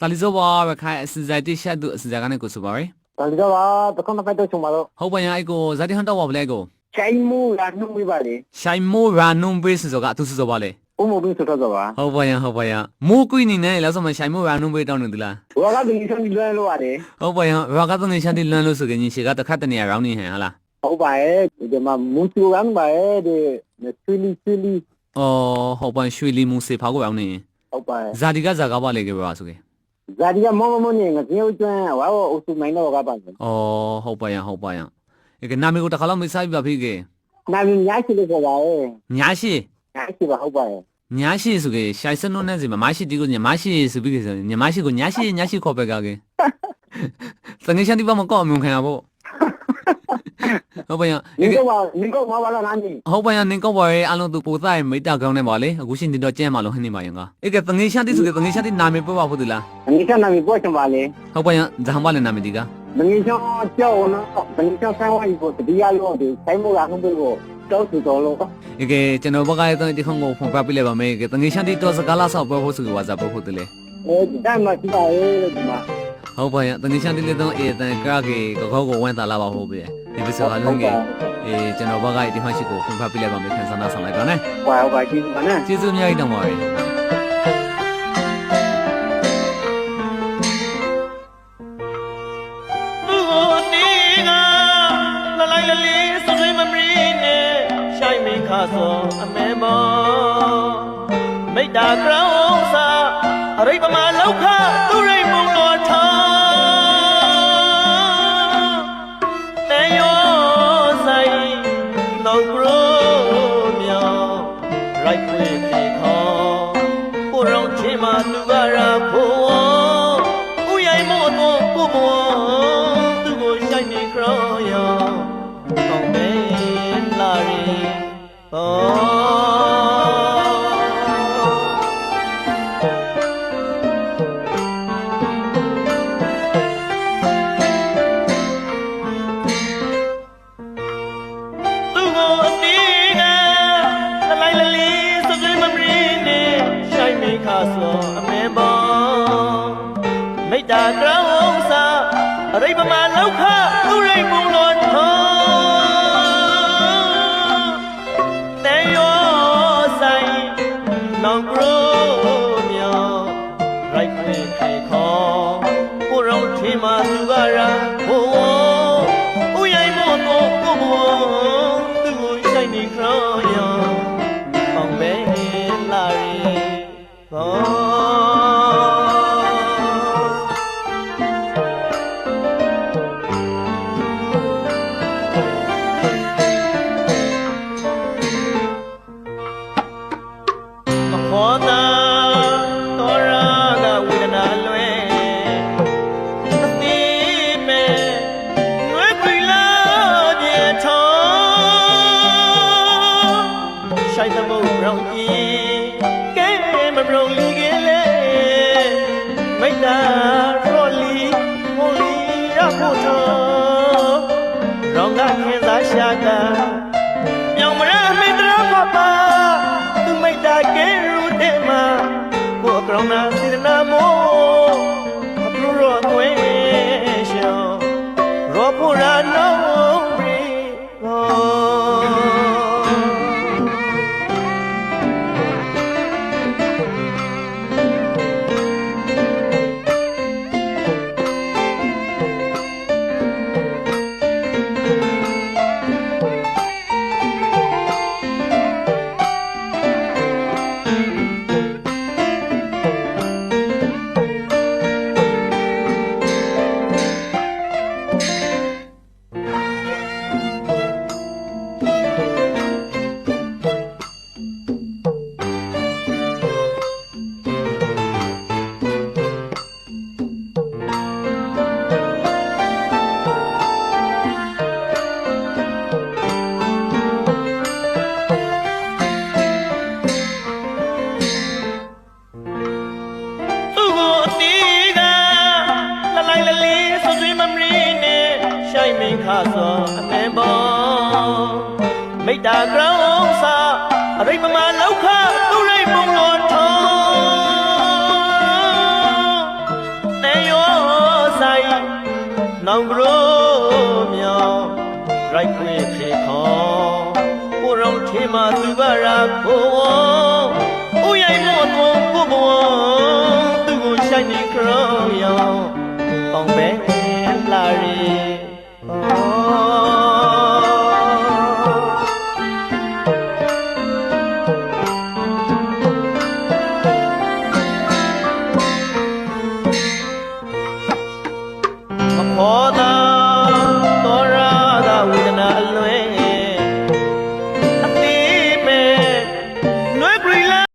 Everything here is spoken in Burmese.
ตาลิโซบาไปขายสิใจที่ชาดูสิใจกันเนี่ยกูสุบาร์ตาลิซาว่าตะคอนไปตัวชงมาแล้ว เขาไปยังไอ้กูจะที่ฮันต์ว่าไปเลยกูใช้มูรานุ่มวิบาลี ใช้มูรานุ่มเบสสุกะตุสุบาเลยอุ้มบินสุดท้ายว่าเขาไปยังมูกุยนี่เนี่ยแล้วสมัยใช้มูรานุ่มเบสตอนนึงดีละว่าก็ดึงฉันเลื่อนรู้อะไรเขาไปยังว่าก็ต้องให้ฉันที่เลื่อนรู้สึกยังชิกาตะขัดเนี่ยเรานี่เห็นฮะล่ะเขาไปเดี๋ยวมามูจูกันไปเดี๋ยวชิลีอ๋อเขาไปช่วยลิมูเซพากูเอานี่เขาไปซาดิกาจากบ้านเลยกี่บาทสุกซาดิกามอเนี่ยงั้นเนี่ยจวนว่าอุสุไม่นอกกับบ้านอ๋อเขาไปยังเอกนามิกูตะขลังไม่ใช่แบบพี่เกนามิยาชิเลยก็ว่าญาชิว่าเขาไปญาชิสุกใช้สนุนเนี่ยสิมาชิดีกูญาชิสุบิกญาชิกูญาชิขอไปกันเกสังเกตฉันที่บ้านมันก็มีคนขยับบ่ဟုတ်ပါရဲ့နင်ကမဘာလာနာနီဟုတ်ပါရဲ့နင်ကောပါရဲ့အလုံးသူပို့သားရဲ့မိတာကောင်းနေပါလေအခုရှင်တင်တော့ကျဲမှာလို့ဟင်းနေပါရင်ကအေကတငေရှာတိဆိုကတငေရှာတိနာမည်ပေါ်ပါဖို့တလားတငေရှာနာမည်ပေါ်ချင်ပါလေဟုတ်ပါရဲ့ဇာမလည်းနာမည်ဒီကတငေရှာကြောက်နော်တငေရှာဆန်းဝိုင်းဖို့တတိယလို့ဒီဆိုင်မိုးကခုံးဖို့တောက်စုတော်လို့အေကကျွန်တော်ဘက်ကရဲ့ဒီခုံကိုဖုန်ပြပြလိုက်ပါမယ်ကတငေရှာတိတော့စကားလားဆောက်ပေါ်ဖို့ဆိုကဝါစားပေါ်ဖို့တလေဒါမှရှိပါရဲ့ဒီမှာဟုတ်ပါရဲ့တငေရှာတိလေးတော့အေတန်ကားကေကောကိုဝမ်းသာလာပါဟုတ်ပြီဒီပစောအလုံးကြီးကျွန်တော်ဘက်ကဒီမှရှိကိုဖွင့်ဖပြလိုက်ပါမယ်ခန်းစားနာဆောင်လိုက်ပါနဲ့ဟုတ်ပါကျေးဇူးပါနဲ့ကျေးဇူးအများကြီးတောင်းပါရစေသူကိုအတီးကလလိုက်လလေးဆွဆွေးမမရီနဲ့ရှိုင်းမင်းခါစောအမဲမောမိတ်တာကြောင်းစာအရိပ်ပမာလောက်ခသူရိတ်ပုံတော်ထားရိုက်ခွေပြေခေါ်ကိုရောင်ချင်းမှာသူကရာဖို့ဥယိုင်မို့တော့ကိုမောသူကိုရှိုက်နေကြောင်းရောကောင်းမဲလာရီဟောမိတ်တာကြောင်းစာအရိပ်ပမာလောက်ခသူရိတ်ပုံတော်ထောတဲရောဆိုင်လောင်ပရိုမြောင်ရိုက်ခွေခေခေါ်ကိုရောင်ချီမာသူကရာဘိုးဥယိုင်မို့တော့ကိုမောသူကိုရှိုက်နေခေါ်ရောအောင်ပဲလာရီဟောရှာကမြောင်မရမေတ္တာပပသူမိတ်တာကဲရူတဲ့မှာကိုအကောင်နာစေတနာမောအပရရောသွေးရှောရောပူရာနောရီဟောခါစောအမဲဘောမိတ်တာကြောင်းစာအရိပ်ပမာလောက်ခသူရိတ်ပုံတော်ထော နောင်ကရိုမြောင်ရိုက်ခွေခေခေါ်ကိုရောင်ချေမသူကရာကိုဝဥရိုင်မောတော်ကိုဘဝသူကိုရှိုင်းနေခရောင်အောင်ပေါင်ပဲလာရီ